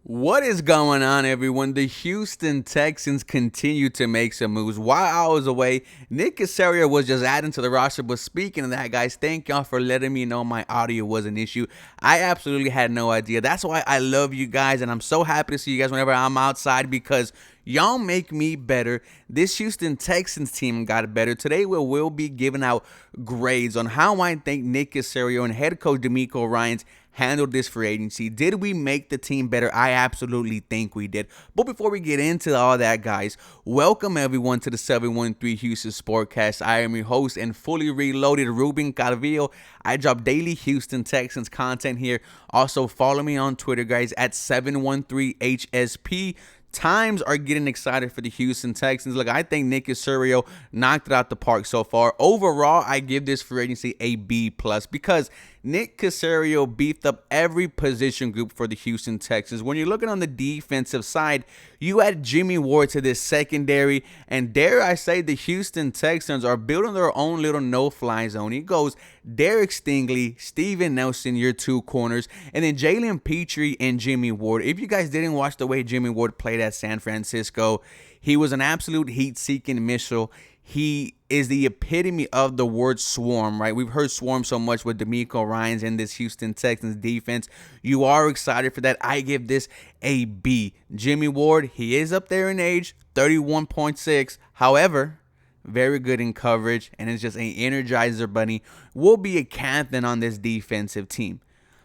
What is going on, everyone? The Houston Texans continue to make some moves. While I was away, Nick Caserio was just adding to the roster. But speaking of that, guys, thank y'all for letting me know my audio was an issue. I absolutely had no idea. That's why I love you guys, and I'm so happy to see you guys whenever I'm outside because y'all make me better. This Houston Texans team got better. Today we'll be giving out grades on how I think Nick Caserio and head coach DeMeco Ryans handled this free agency. Did we make the team better? I absolutely think we did. But before we get into all that, guys, welcome everyone to the 713 Houston Sportcast. I am your host and fully reloaded Ruben Carvillo. I drop daily Houston Texans content here. Also, follow me on Twitter, guys, at 713HSP. Times are getting excited for the Houston Texans. Look, I think Nick Caserio knocked it out the park so far. Overall, I give this free agency a B+ because Nick Caserio beefed up every position group for the Houston Texans. When you're looking on the defensive side, you add Jimmy Ward to this secondary, and dare I say the Houston Texans are building their own little no-fly zone. It goes Derek Stingley, Steven Nelson, your two corners, and then Jalen Petrie and Jimmy Ward. If you guys didn't watch the way Jimmy Ward played at San Francisco, he was an absolute heat-seeking missile. He is the epitome of the word swarm, right? We've heard swarm so much with DeMeco Ryans and this Houston Texans defense. You are excited for that. I give this a B. Jimmy Ward, he is up there in age, 31.6. However, very good in coverage, and it's just an energizer bunny. Will be a captain on this defensive team.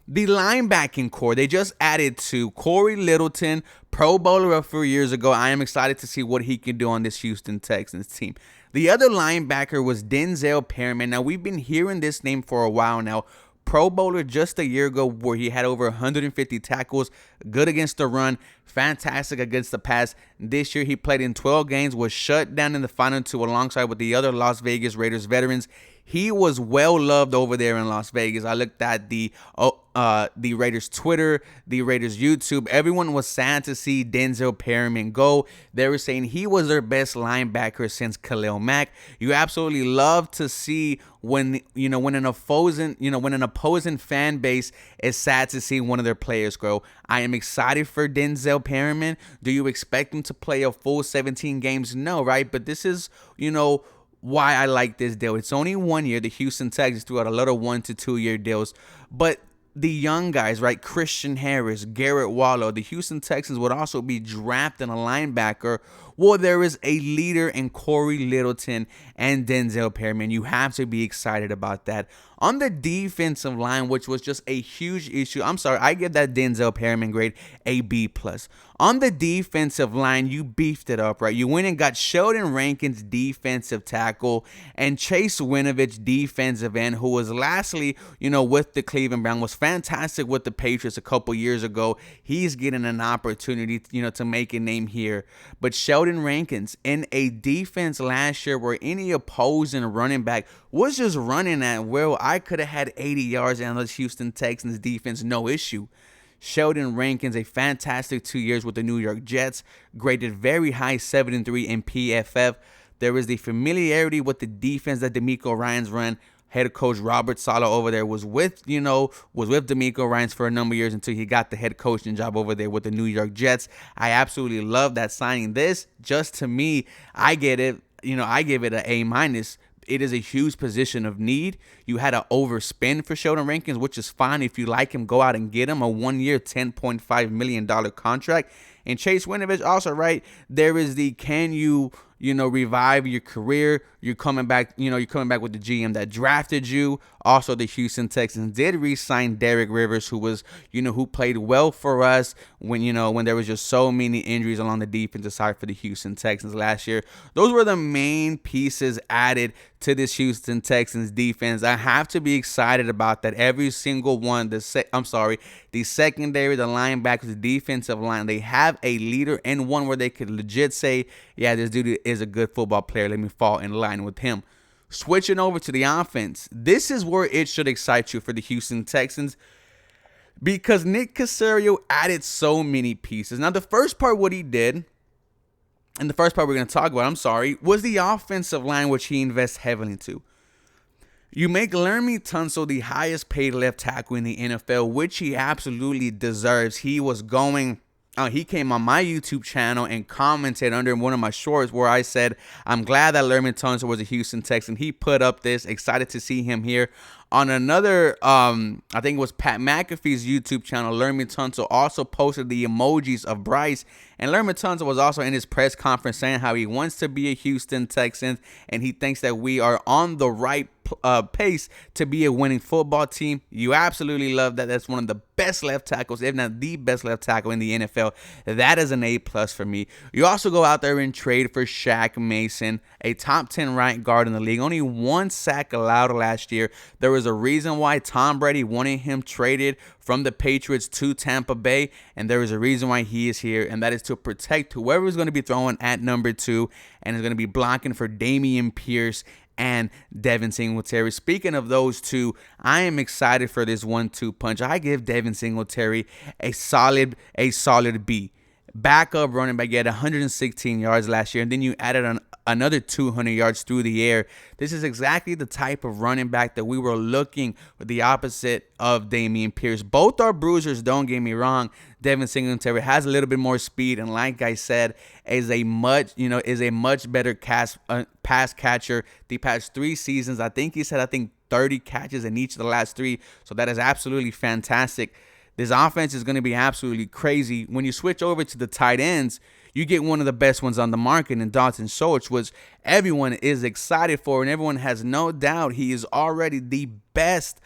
The linebacking core, they just added to Corey Littleton, Pro Bowler a few years ago. I am excited to see what he can do on this Houston Texans team. The other linebacker was Denzel Perryman. Now, we've been hearing this name for a while now. Pro Bowler just a year ago where he had over 150 tackles, good against the run, fantastic against the pass. This year he played in 12 games, was shut down in the final two alongside with the other Las Vegas Raiders veterans. He was well loved over there in Las Vegas. I looked at the Raiders Twitter, the Raiders YouTube. Everyone was sad to see Denzel Perryman go. They were saying he was their best linebacker since Khalil Mack. You absolutely love to see when an opposing fan base is sad to see one of their players grow. I am excited for Denzel Perryman. Do you expect him to play a full 17 games? No, right? But this is, why I like this deal. It's only 1 year. The Houston Texans threw out a lot of 1 to 2 year deals. But the young guys, right? Christian Harris, Garrett Wallow, the Houston Texans would also be drafting a linebacker. Well, there is a leader in Corey Littleton and Denzel Perryman. You have to be excited about that. On the defensive line, which was just a huge issue, I give that Denzel Perryman grade a B+. On the defensive line, you beefed it up, right? You went and got Sheldon Rankins, defensive tackle, and Chase Winovich, defensive end, who was lastly, with the Cleveland Browns, was fantastic with the Patriots a couple years ago. He's getting an opportunity, to make a name here. But Sheldon Rankins in a defense last year where any opposing running back was just running at will. I could have had 80 yards on the Houston Texans defense, no issue. Sheldon Rankins, a fantastic 2 years with the New York Jets, graded very high, 7-3 in PFF. There is the familiarity with the defense that DeMeco Ryans run. Head coach Robert Saleh over there was with DeMeco Ryans for a number of years until he got the head coaching job over there with the New York Jets. I absolutely love that signing. This, just to me, I get it. I give it an A-. It is a huge position of need. You had to overspend for Sheldon Rankins, which is fine. If you like him, go out and get him a 1 year, $10.5 million contract. And Chase Winovich also, right, there is the can you revive your career. You're coming back, with the GM that drafted you. Also, the Houston Texans did re-sign Derrick Rivers, who was, who played well for us when there was just so many injuries along the defensive side for the Houston Texans last year. Those were the main pieces added to this Houston Texans defense. I have to be excited about that. Every single one, the secondary, the linebackers, the defensive line, they have a leader and one where they could legit say, yeah, this dude is a good football player. Let me fall in line with him. Switching over to the offense, this is where it should excite you for the Houston Texans because Nick Caserio added so many pieces. Now, the first part, what he did, and the first part we're going to talk about, was the offensive line, which he invests heavily into. You make Laremy Tunsil the highest paid left tackle in the NFL, which he absolutely deserves. He was going he came on my YouTube channel and commented under one of my shorts where I said, I'm glad that Lerman Tunsil was a Houston Texan. He put up this, excited to see him here. On another, I think it was Pat McAfee's YouTube channel, Lerman Tunsil also posted the emojis of Bryce. And Lerman Tunsil was also in his press conference saying how he wants to be a Houston Texan and he thinks that we are on the right pace to be a winning football team. You absolutely love that. That's one of the best left tackles, if not the best left tackle in the NFL. That is an A+ for me. You also go out there and trade for Shaq Mason, a top 10 right guard in the league. Only 1 sack allowed last year. There was a reason why Tom Brady wanted him traded from the Patriots to Tampa Bay, and there is a reason why he is here, and that is to protect whoever is going to be throwing at number 2 and is going to be blocking for Dameon Pierce and Devin Singletary. Speaking of those two, I am excited for this 1-2 punch. I give Devin Singletary a solid B. Backup running back, get 116 yards last year, and then you added another 200 yards through the air. This is exactly the type of running back that we were looking for, the opposite of Dameon Pierce. Both are bruisers, don't get me wrong. Devin Singletary has a little bit more speed, and like I said, is a much better pass catcher. The past 3 seasons, I think 30 catches in each of the last 3. So that is absolutely fantastic. This offense is going to be absolutely crazy. When you switch over to the tight ends, you get one of the best ones on the market in Dalton Schultz, which everyone is excited for, and everyone has no doubt he is already the best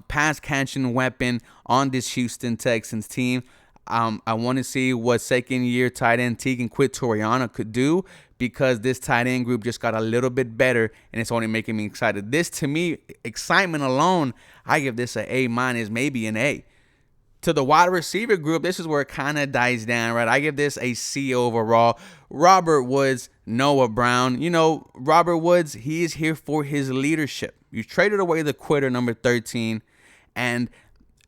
pass-catching weapon on this Houston Texans team. I want to see what second-year tight end Tegan Quitoriano could do, because this tight end group just got a little bit better, and it's only making me excited. This, to me, excitement alone, I give this an A-, maybe an A. To the wide receiver group, this is where it kind of dies down, right? I give this a C overall. Robert Woods, Noah Brown. You know, Robert Woods, he is here for his leadership. You traded away the quitter, number 13, and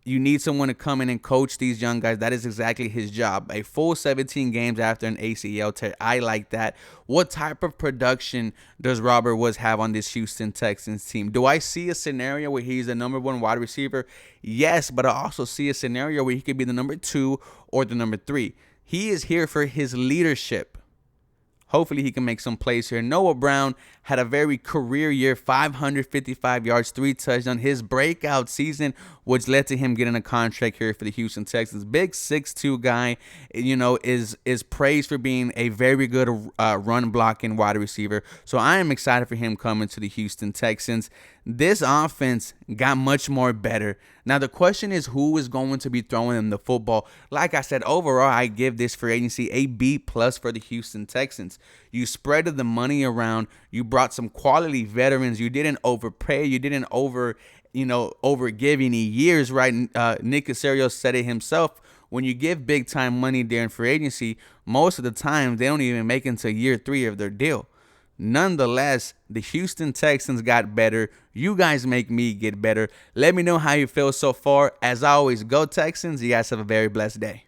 you need someone to come in and coach these young guys. That is exactly his job. A full 17 games after an ACL tear. I like that. What type of production does Robert Woods have on this Houston Texans team? Do I see a scenario where he's the number 1 wide receiver? Yes, but I also see a scenario where he could be the number 2 or the number 3. He is here for his leadership. Hopefully he can make some plays here. Noah Brown had a very career year, 555 yards, 3 touchdowns. His breakout season, which led to him getting a contract here for the Houston Texans. Big 6'2" guy, you know, is praised for being a very good run blocking wide receiver. So I am excited for him coming to the Houston Texans. This offense got much more better. Now the question is, who is going to be throwing them the football? Like I said, overall, I give this free agency a B+ for the Houston Texans. You spread the money around. You brought some quality veterans. You didn't overpay. You didn't overgive any years, right? Nick Caserio said it himself. When you give big time money during free agency, most of the time they don't even make it into year 3 of their deal. Nonetheless, the Houston Texans got better. You guys make me get better. Let me know how you feel so far. As always, go Texans. You guys have a very blessed day.